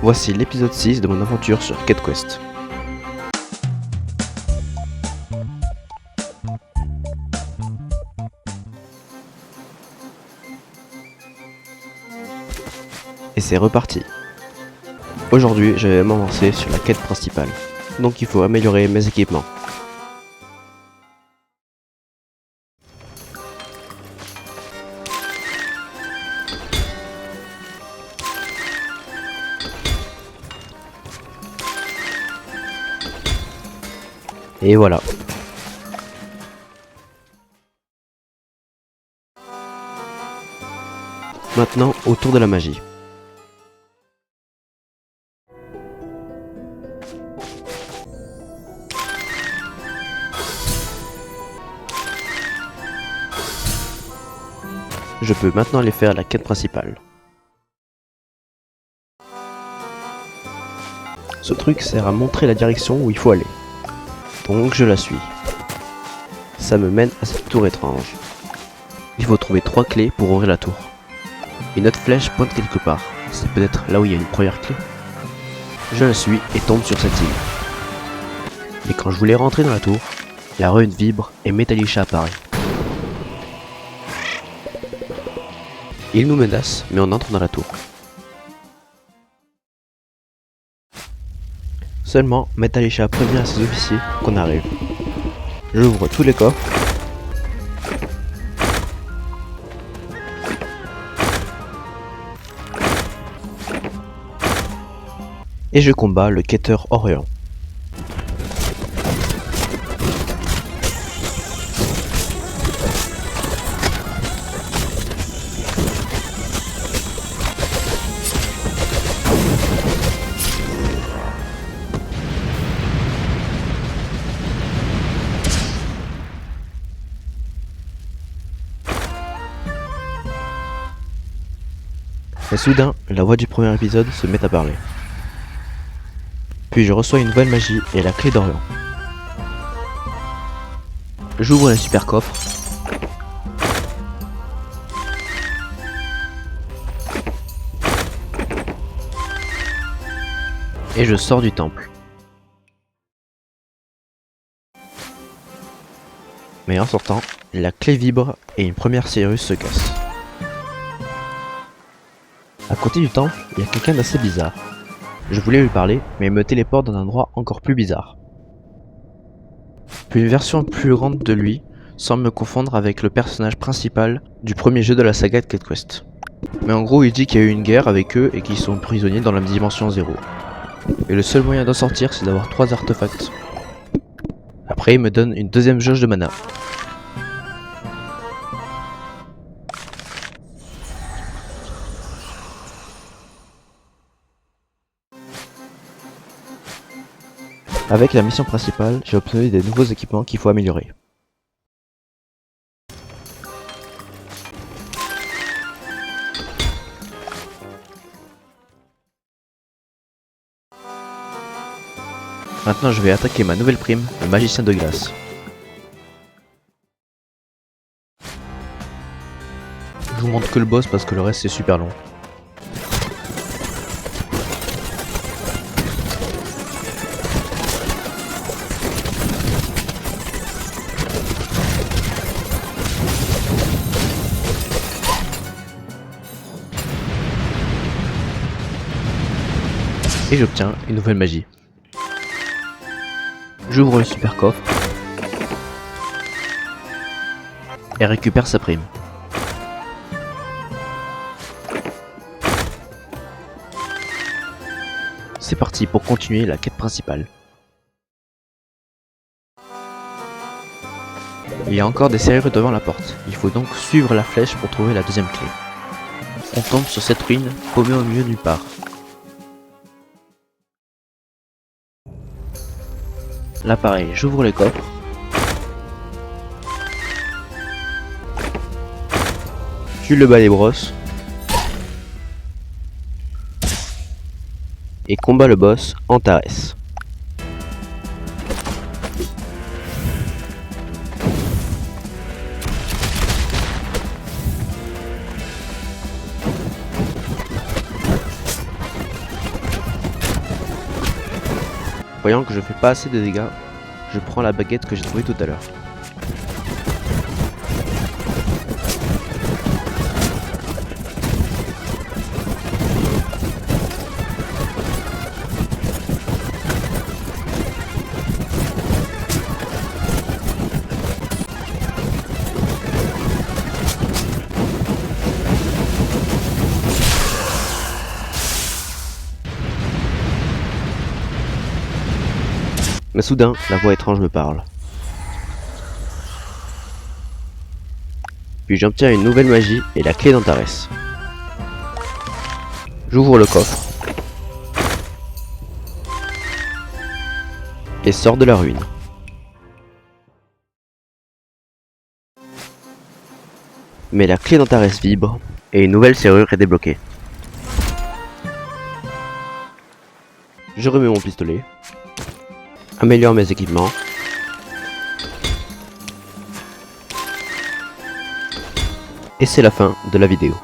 Voici l'épisode 6 de mon aventure sur Quête Quest. Et c'est reparti. Aujourd'hui, je vais m'avancer sur la quête principale. Donc il faut améliorer mes équipements. Et voilà. Maintenant, autour de la magie. Je peux maintenant aller faire la quête principale. Ce truc sert à montrer la direction où il faut aller. Donc je la suis. Ça me mène à cette tour étrange. Il faut trouver 3 clés pour ouvrir la tour. Une autre flèche pointe quelque part. C'est peut-être là où il y a une première clé. Je la suis et tombe sur cette île. Mais quand je voulais rentrer dans la tour, la rune vibre et Metallica apparaît. Il nous menace, mais on entre dans la tour. Seulement, Metallica prévient à ses officiers qu'on arrive. J'ouvre tous les coffres. Et je combats le quêteur Orion. Et soudain, la voix du premier épisode se met à parler. Puis je reçois une nouvelle magie et la clé d'Orion. J'ouvre le super coffre. Et je sors du temple. Mais en sortant, la clé vibre et une première Cyrus se casse. À côté du temple, il y a quelqu'un d'assez bizarre. Je voulais lui parler, mais il me téléporte dans un endroit encore plus bizarre. Puis une version plus grande de lui semble me confondre avec le personnage principal du premier jeu de la saga de Quête Quest. Mais en gros, il dit qu'il y a eu une guerre avec eux et qu'ils sont prisonniers dans la dimension 0. Et le seul moyen d'en sortir, c'est d'avoir 3 artefacts. Après, il me donne une deuxième jauge de mana. Avec la mission principale, j'ai obtenu des nouveaux équipements qu'il faut améliorer. Maintenant je vais attaquer ma nouvelle prime, le magicien de glace. Je vous montre que le boss parce que le reste c'est super long. Et j'obtiens une nouvelle magie. J'ouvre le super coffre et récupère sa prime. C'est parti pour continuer la quête principale. Il y a encore des serrures devant la porte. Il faut donc suivre la flèche pour trouver la deuxième clé. On tombe sur cette ruine paumée au milieu de nulle part. Là pareil, j'ouvre les coffres. Tue le balai brosse. Et combat le boss Antares. Voyant que je fais pas assez de dégâts, je prends la baguette que j'ai trouvée tout à l'heure. Mais soudain, la voix étrange me parle. Puis j'obtiens une nouvelle magie et la clé d'Antares. J'ouvre le coffre et sors de la ruine. Mais la clé d'Antares vibre et une nouvelle serrure est débloquée. Je remets mon pistolet, améliore mes équipements et c'est la fin de la vidéo.